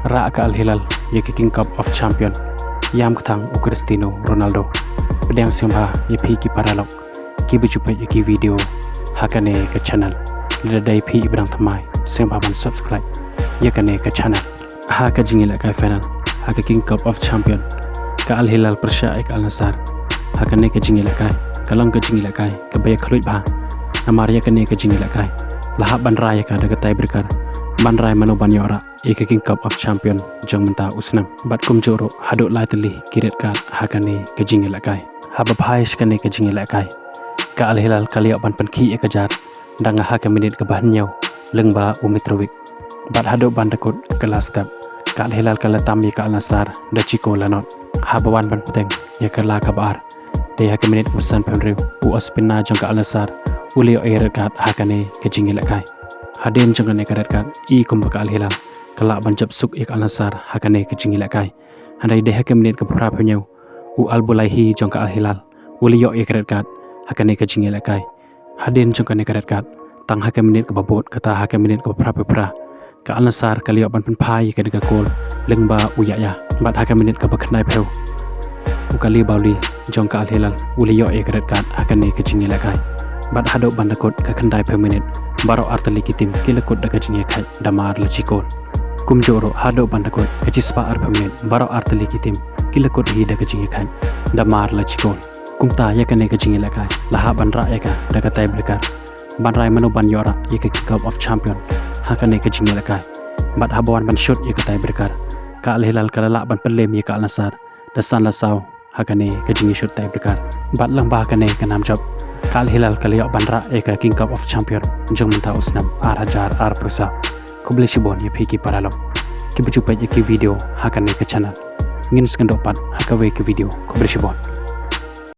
Ra ka Al Hilal ye King Cup of Champion yam kthang u Cristiano Ronaldo pedang sembah ye phi ki paralok ki bichupe ye ki video hakane ke channel le dai phi ibrang thamai sembah ban subscribe ye kane ke channel ha ka jingila ka final ha ka King Cup of Champion ka Al Hilal persya ek Al Nassr hakane ke jingila ka kalang ke jingila ka ke bay khluit ba namar ye kane ke jingila ka lahap ban raya ka daga tai berkar ban rai mano ban yora ek King Cup of Champion jong menta usnam bat kum joro hado la tali kiret ka hakane ke jingila ka ha ba phai skane ke jingila ka ka Al Hilal kalia ban pankhi ek jar danga ha ke minit ke ban nyau lengba u Mitrovic bat hado ban rekod kelas tab ka Al Hilal kala tammi ka Al Nassr da chiko lanot ha bawan ban peteng ya kala kabar de ha ke minit usan penriu u ospina jong ka Al Nassr ulio eret ka hakane ke jingila ka hadin jangane karet kan I kumba ka Al Hilal kala banjab suk ik Al Nassr hakane ke jingila kai handai de hake minit ke pra phnyau u Al Bulaihi jong ka Al Hilal ulio karet kan hakane ke jingila kai hadin jangane karet kan tang hake minit ke babot kata hake minit ke pra ka Al Nassr kalio ban phai ke daga gol lengba u ya bat hake minit ke bakhnai pheu u kali bauli jong ka Al Hilal ulio karet kan hakane ke jingila kai bat hado bandakot ke khandai per minit baro artali kitim kilakut daga jinge khai damar lachikol kumjoro hado bandakot ke chispa ar per minit baro artali kitim kilakut hi daga jinge khai damar lachikol kumta yakane ke jinge lakai laha banra eka daga tai berkar banrai manu ban yora ye King Cup of Champion hakane ke jinge lakai bat habawan ban shot ye tai berkar ka Al Hilal kalala ban pelem ye ka Al Nassr dasan lasau hakane ke jinge shot tai berkar bat langba kane ke nam job ka Al Hilal kalia banra eka King Cup of Champion jong menta usnam ar pusa kubli shibon ye phiki paralok ki bichu pe ki video hakane ke channel ngin skendopat hakawe ke video kubli shibon